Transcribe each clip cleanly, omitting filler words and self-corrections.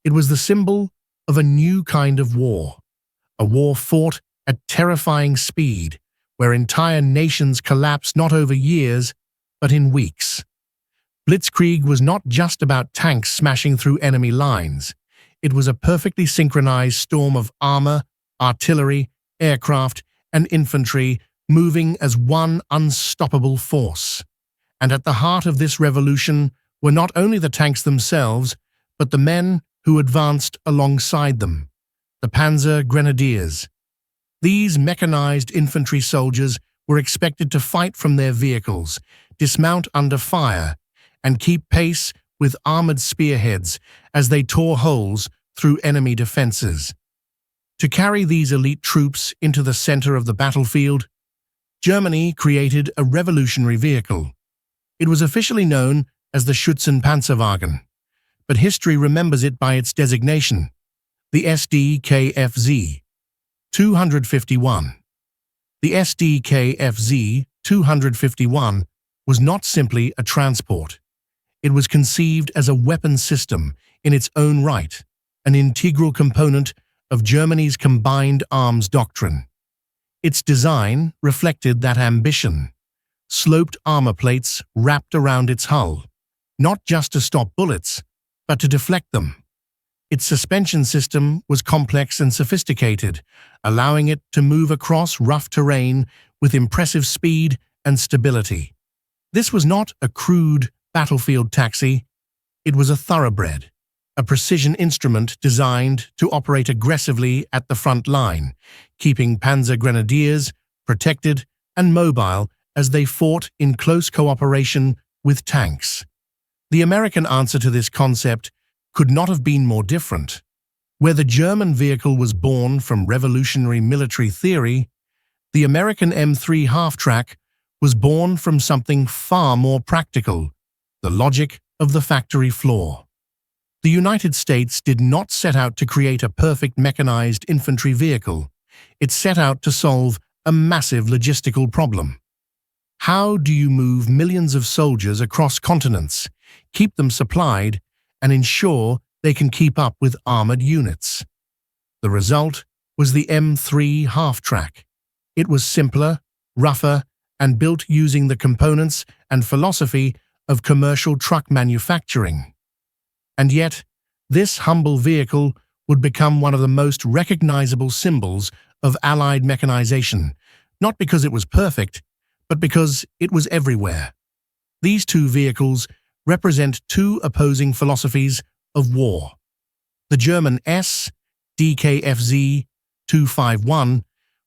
It was the symbol of a new kind of war, a war fought at terrifying speed, where entire nations collapsed not over years, but in weeks. Blitzkrieg was not just about tanks smashing through enemy lines. It was a perfectly synchronized storm of armor, artillery, aircraft, and infantry moving as one unstoppable force. And at the heart of this revolution were not only the tanks themselves, but the men who advanced alongside them, the Panzergrenadiers. These mechanized infantry soldiers were expected to fight from their vehicles, dismount under fire, and keep pace with armored spearheads as they tore holes through enemy defenses. To carry these elite troops into the center of the battlefield, Germany created a revolutionary vehicle. It was officially known as the Schützenpanzerwagen, but history remembers it by its designation, the Sd.Kfz 251. The Sd.Kfz 251 was not simply a transport. It was conceived as a weapon system in its own right, an integral component of Germany's combined arms doctrine. Its design reflected that ambition. Sloped armor plates wrapped around its hull, not just to stop bullets, but to deflect them. Its suspension system was complex and sophisticated, allowing it to move across rough terrain with impressive speed and stability. This was not a crude battlefield taxi, it was a thoroughbred, a precision instrument designed to operate aggressively at the front line, keeping Panzergrenadiers protected and mobile as they fought in close cooperation with tanks. The American answer to this concept could not have been more different. Where the German vehicle was born from revolutionary military theory, the American M3 half-track was born from something far more practical, the logic of the factory floor. The United States did not set out to create a perfect mechanized infantry vehicle. It set out to solve a massive logistical problem. How do you move millions of soldiers across continents, keep them supplied, and ensure they can keep up with armored units? The result was the M3 half-track. It was simpler, rougher, and built using the components and philosophy of commercial truck manufacturing. And yet, this humble vehicle would become one of the most recognizable symbols of Allied mechanization, not because it was perfect, but because it was everywhere. These two vehicles represent two opposing philosophies of war. The German Sd.Kfz 251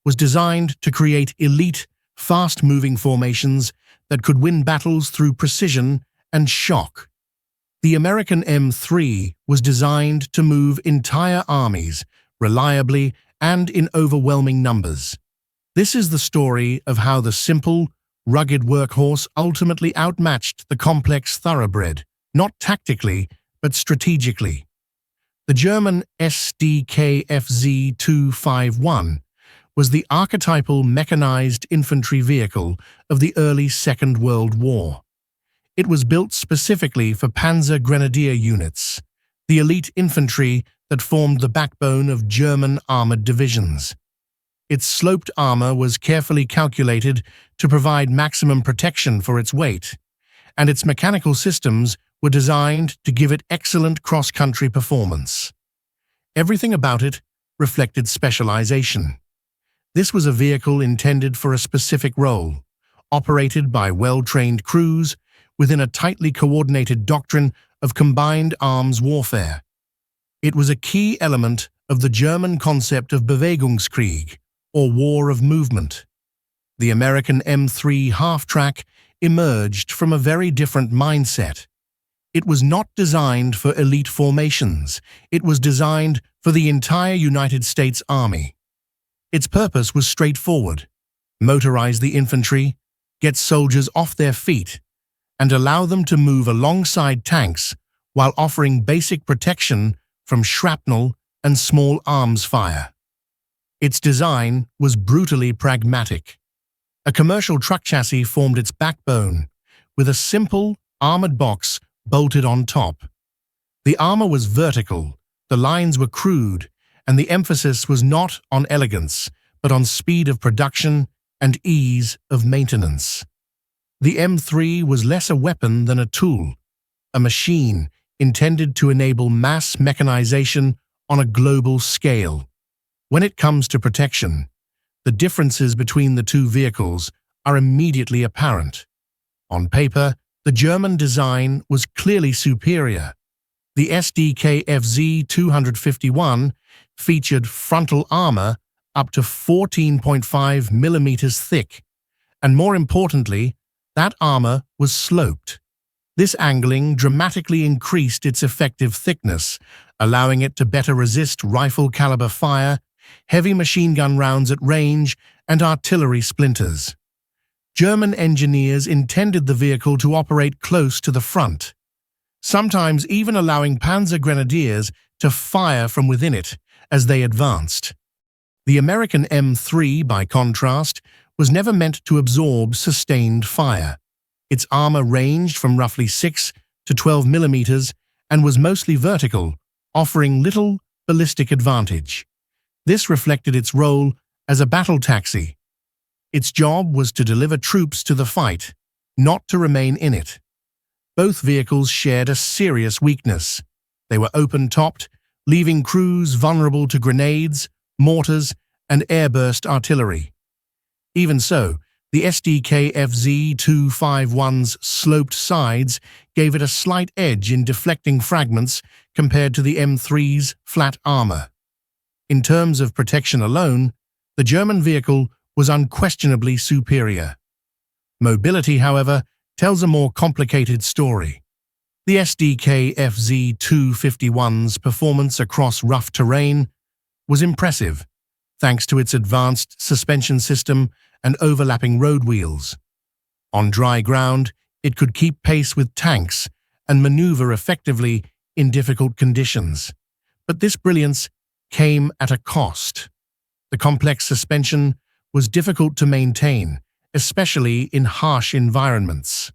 was designed to create elite, fast-moving formations that could win battles through precision and shock. The American M3 was designed to move entire armies reliably and in overwhelming numbers. This is the story of how the simple, rugged workhorse ultimately outmatched the complex thoroughbred, not tactically, but strategically. The German Sd.Kfz 251 was the archetypal mechanized infantry vehicle of the early Second World War. It was built specifically for Panzergrenadier units, the elite infantry that formed the backbone of German armored divisions. Its sloped armor was carefully calculated to provide maximum protection for its weight, and its mechanical systems were designed to give it excellent cross-country performance. Everything about it reflected specialization. This was a vehicle intended for a specific role, operated by well-trained crews within a tightly coordinated doctrine of combined arms warfare. It was a key element of the German concept of Bewegungskrieg, or war of movement. The American M3 half-track emerged from a very different mindset. It was not designed for elite formations. It was designed for the entire United States Army. Its purpose was straightforward: motorize the infantry, get soldiers off their feet, and allow them to move alongside tanks while offering basic protection from shrapnel and small arms fire. Its design was brutally pragmatic. A commercial truck chassis formed its backbone, with a simple, armored box bolted on top. The armor was vertical, The lines were crude, and the emphasis was not on elegance, but on speed of production and ease of maintenance. The M3 was less a weapon than a tool, a machine intended to enable mass mechanization on a global scale. When it comes to protection, the differences between the two vehicles are immediately apparent. On paper, the German design was clearly superior. The Sd.Kfz 251 featured frontal armor up to 14.5 millimeters thick, and more importantly, that armor was sloped. This angling dramatically increased its effective thickness, allowing it to better resist rifle-caliber fire, heavy machine gun rounds at range, and artillery splinters. German engineers intended the vehicle to operate close to the front, sometimes even allowing Panzergrenadiers to fire from within it as they advanced. The American M3, by contrast, was never meant to absorb sustained fire. Its armor ranged from roughly 6 to 12 millimeters and was mostly vertical, offering little ballistic advantage. This reflected its role as a battle taxi. Its job was to deliver troops to the fight, not to remain in it. Both vehicles shared a serious weakness. They were open-topped, leaving crews vulnerable to grenades, mortars, and airburst artillery. Even so, the Sd.Kfz 251's sloped sides gave it a slight edge in deflecting fragments compared to the M3's flat armor. In terms of protection alone, the German vehicle was unquestionably superior. Mobility, however, tells a more complicated story. The Sd.Kfz 251's performance across rough terrain was impressive, thanks to its advanced suspension system and overlapping road wheels. On dry ground, it could keep pace with tanks and maneuver effectively in difficult conditions. But this brilliance came at a cost. The complex suspension was difficult to maintain, especially in harsh environments.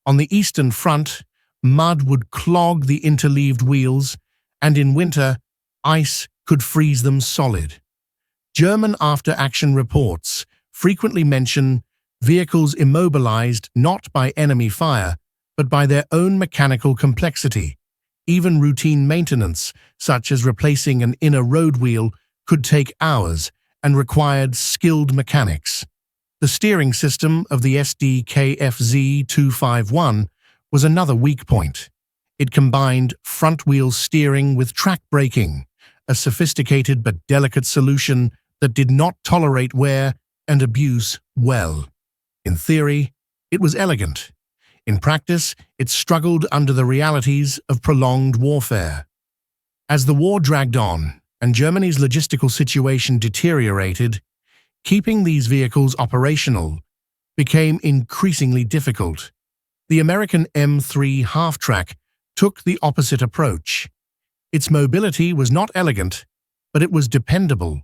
On the Eastern Front, mud would clog the interleaved wheels, and in winter, ice could freeze them solid. German after-action reports frequently mention vehicles immobilized not by enemy fire, but by their own mechanical complexity. Even routine maintenance, such as replacing an inner road wheel, could take hours and required skilled mechanics. The steering system of the Sd.Kfz 251 was another weak point. It combined front-wheel steering with track braking, a sophisticated but delicate solution that did not tolerate wear and abuse well. In theory, it was elegant. In practice, it struggled under the realities of prolonged warfare. As the war dragged on and Germany's logistical situation deteriorated, keeping these vehicles operational became increasingly difficult. The American M3 half-track took the opposite approach. Its mobility was not elegant, but it was dependable.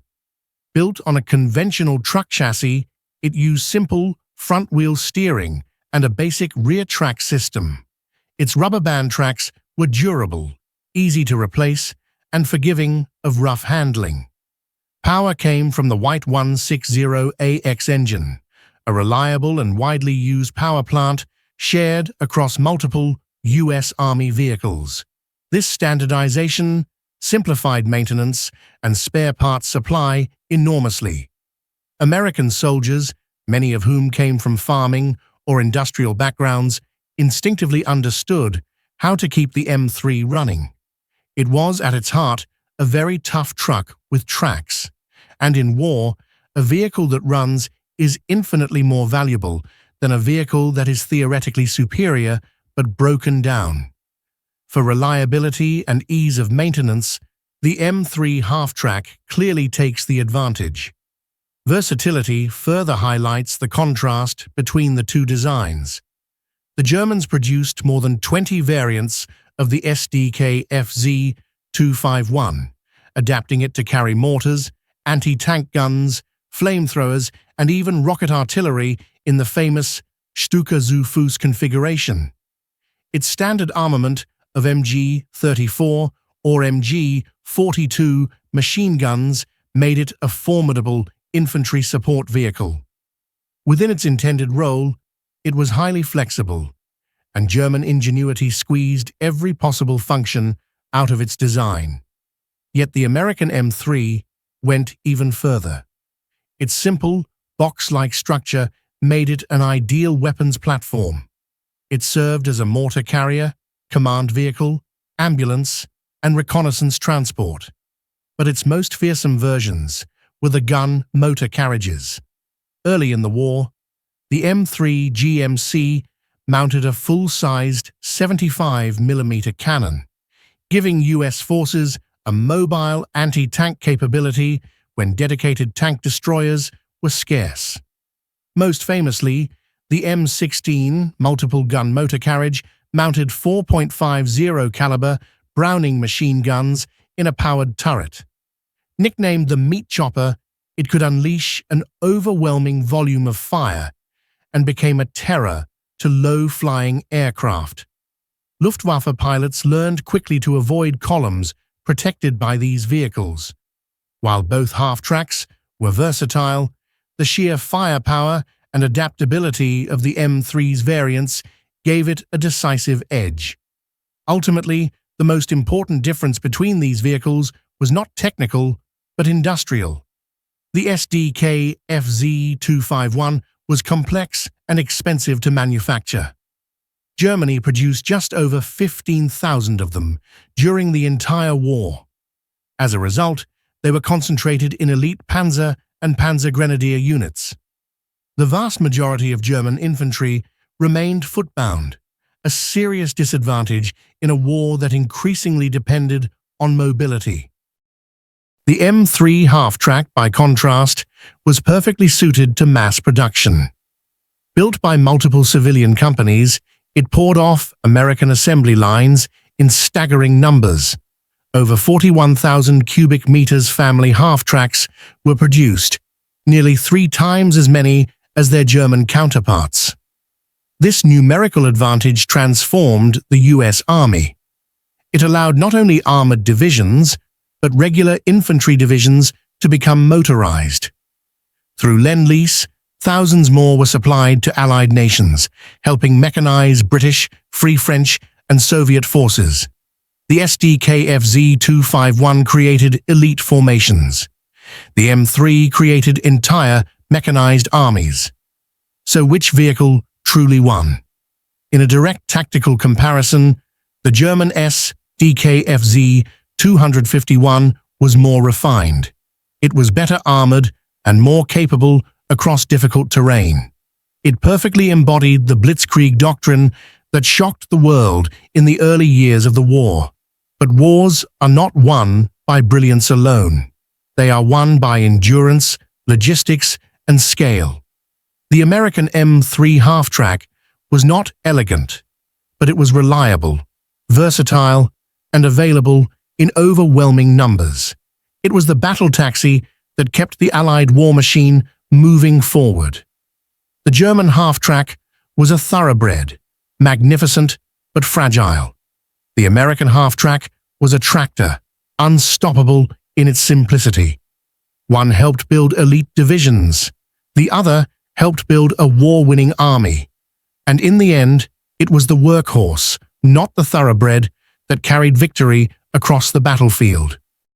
Built on a conventional truck chassis, it used simple front-wheel steering and a basic rear track system. Its rubber band tracks were durable, easy to replace, and forgiving of rough handling. Power came from the White 160AX engine, a reliable and widely used power plant shared across multiple U.S. Army vehicles. This standardization simplified maintenance and spare parts supply enormously. American soldiers, many of whom came from farming or industrial backgrounds, instinctively understood how to keep the M3 running. It was, at its heart, a very tough truck with tracks, and in war, a vehicle that runs is infinitely more valuable than a vehicle that is theoretically superior but broken down. For reliability and ease of maintenance, the M3 half-track clearly takes the advantage. Versatility further highlights the contrast between the two designs. The Germans produced more than 20 variants of the Sd.Kfz 251, adapting it to carry mortars, anti-tank guns, flamethrowers, and even rocket artillery in the famous Stuka zu Fuß configuration. Its standard armament of MG 34 or MG-42 machine guns made it a formidable infantry support vehicle. Within its intended role, it was highly flexible, and German ingenuity squeezed every possible function out of its design. Yet the American M3 went even further. Its simple, box-like structure made it an ideal weapons platform. It served as a mortar carrier, command vehicle, ambulance, and reconnaissance transport. But its most fearsome versions were the gun motor carriages. Early in the war, the M3 GMC mounted a full-sized 75mm cannon, giving US forces a mobile anti-tank capability when dedicated tank destroyers were scarce. Most famously, the M16 multiple-gun motor carriage mounted 4.50 caliber Browning machine guns in a powered turret. Nicknamed the Meat Chopper, it could unleash an overwhelming volume of fire and became a terror to low-flying aircraft. Luftwaffe pilots learned quickly to avoid columns protected by these vehicles. While both half-tracks were versatile, the sheer firepower and adaptability of the M3's variants gave it a decisive edge. Ultimately, the most important difference between these vehicles was not technical, but industrial. The Sd.Kfz 251 was complex and expensive to manufacture. Germany produced just over 15,000 of them during the entire war. As a result, they were concentrated in elite Panzer and Panzergrenadier units. The vast majority of German infantry remained footbound, a serious disadvantage in a war that increasingly depended on mobility. The M3 half-track, by contrast, was perfectly suited to mass production. Built by multiple civilian companies, it poured off American assembly lines in staggering numbers. Over 41,000 cubic meters family half-tracks were produced, nearly 3 times as many as their German counterparts. This numerical advantage transformed the US Army. It allowed not only armored divisions, but regular infantry divisions to become motorized. Through Lend-Lease, thousands more were supplied to Allied nations, helping mechanize British, Free French, and Soviet forces. The Sd.Kfz 251 created elite formations. The M3 created entire mechanized armies. So which vehicle truly won? In a direct tactical comparison, the German Sd.Kfz 251 was more refined. It was better armored and more capable across difficult terrain. It perfectly embodied the Blitzkrieg doctrine that shocked the world in the early years of the war. But wars are not won by brilliance alone. They are won by endurance, logistics, and scale. The American M3 half-track was not elegant, but it was reliable, versatile, and available in overwhelming numbers. It was the battle taxi that kept the Allied war machine moving forward. The German half-track was a thoroughbred, magnificent but fragile. The American half-track was a tractor, unstoppable in its simplicity. One helped build elite divisions. The other helped build a war-winning army. And in the end, it was the workhorse, not the thoroughbred, that carried victory across the battlefield.